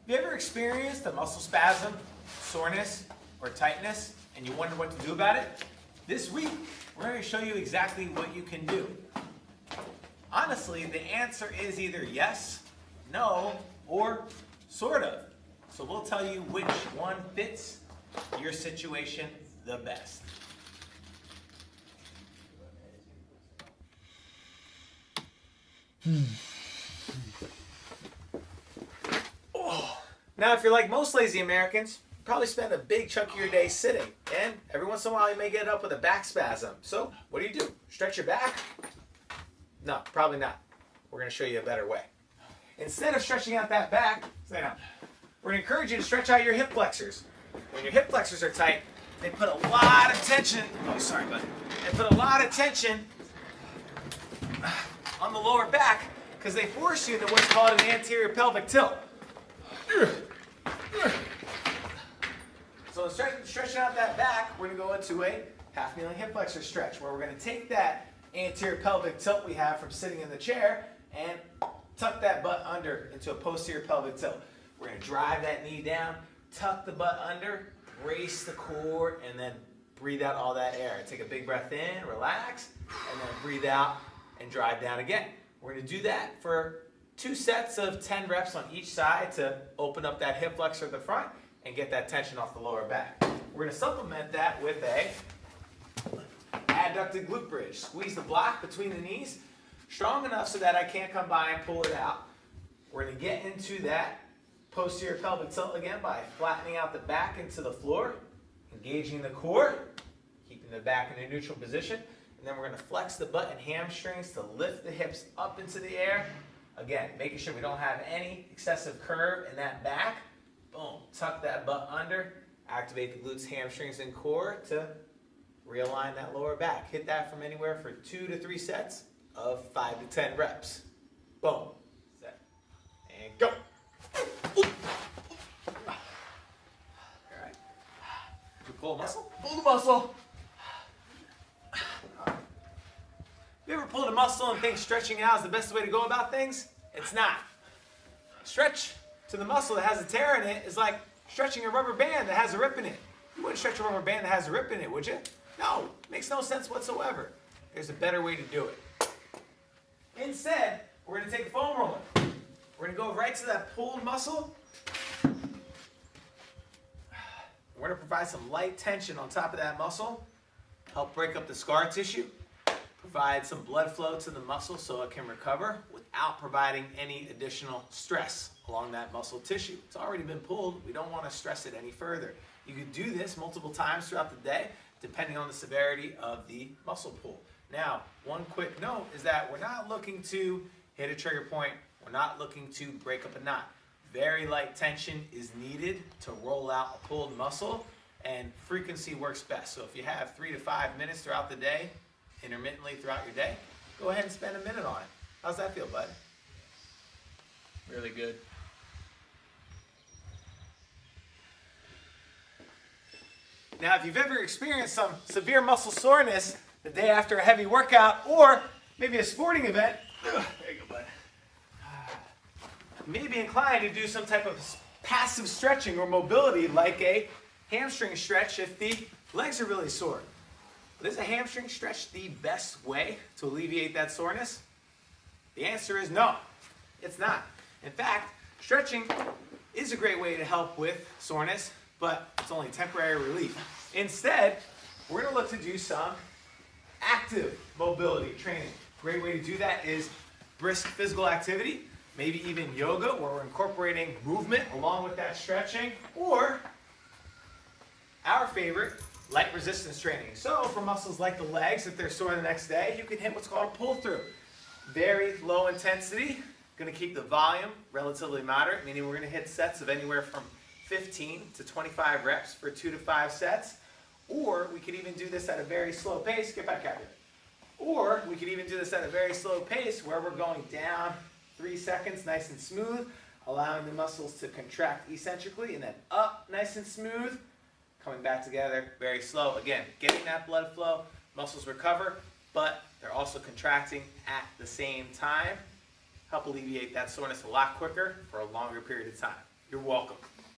Have you ever experienced a muscle spasm, soreness, or tightness, and you wonder what to do about it? This week, we're going to show you exactly what you can do. Honestly, the answer is either yes, no, or sort of. So we'll tell you which one fits your situation the best. Now, if you're like most lazy Americans, you probably spend a big chunk of your day sitting, and every once in a while you may get up with a back spasm. So, what do? Stretch your back? No, probably not. We're going to show you a better way. Instead of stretching out that back, stay down. We're going to encourage you to stretch out your hip flexors. When your hip flexors are tight, they put a lot of tension. Oh, sorry, bud. They put a lot of tension on the lower back because they force you into what's called an anterior pelvic tilt. So stretching out that back, we're going to go into a half kneeling hip flexor stretch where we're going to take that anterior pelvic tilt we have from sitting in the chair and tuck that butt under into a posterior pelvic tilt. We're going to drive that knee down, tuck the butt under, brace the core, and then breathe out all that air. Take a big breath in, relax, and then breathe out and drive down again. We're going to do that for 2 sets of 10 reps on each side to open up that hip flexor at the front and get that tension off the lower back. We're going to supplement that with a adducted glute bridge. Squeeze the block between the knees strong enough so that I can't come by and pull it out. We're going to get into that posterior pelvic tilt again by flattening out the back into the floor, engaging the core, keeping the back in a neutral position, and then we're going to flex the butt and hamstrings to lift the hips up into the air. Again, making sure we don't have any excessive curve in that back. Boom, tuck that butt under, activate the glutes, hamstrings, and core to realign that lower back. Hit that from anywhere for 2 to 3 sets of 5 to 10 reps. Boom, set, and go. All right. You pull a muscle? Pull the muscle. You ever pulled a muscle and think stretching out is the best way to go about things? It's not. Stretch to the muscle that has a tear in it is like stretching a rubber band that has a rip in it. You wouldn't stretch a rubber band that has a rip in it, would you? No, makes no sense whatsoever. There's a better way to do it. Instead, we're going to take a foam roller. We're going to go right to that pulled muscle. We're going to provide some light tension on top of that muscle, help break up the scar tissue, provide some blood flow to the muscle so it can recover without providing any additional stress along that muscle tissue. It's already been pulled. We don't want to stress it any further. You could do this multiple times throughout the day, depending on the severity of the muscle pull. Now, one quick note is that we're not looking to hit a trigger point. We're not looking to break up a knot. Very light tension is needed to roll out a pulled muscle, and frequency works best. So if you have 3 to 5 minutes throughout the day, intermittently throughout your day, go ahead and spend a minute on it. How's that feel, bud? Really good. Now, if you've ever experienced some severe muscle soreness the day after a heavy workout or maybe a sporting event, there you go, bud. You may be inclined to do some type of passive stretching or mobility like a hamstring stretch if the legs are really sore. But is a hamstring stretch the best way to alleviate that soreness? The answer is no, it's not. In fact, stretching is a great way to help with soreness, but it's only temporary relief. Instead, we're going to look to do some active mobility training. Great way to do that is brisk physical activity, maybe even yoga, where we're incorporating movement along with that stretching, or our favorite, light resistance training. So for muscles like the legs, if they're sore the next day, you can hit what's called a pull through. Very low intensity, going to keep the volume relatively moderate, meaning we're going to hit sets of anywhere from 15 to 25 reps for 2 to 5 sets. Or we could even do this at a very slow pace. Get back out here. Or we could even do this at a very slow pace where we're going down 3 seconds, nice and smooth, allowing the muscles to contract eccentrically, and then up nice and smooth, coming back together very slow. Again, getting that blood flow, muscles recover, but they're also contracting at the same time. Help alleviate that soreness a lot quicker for a longer period of time. You're welcome.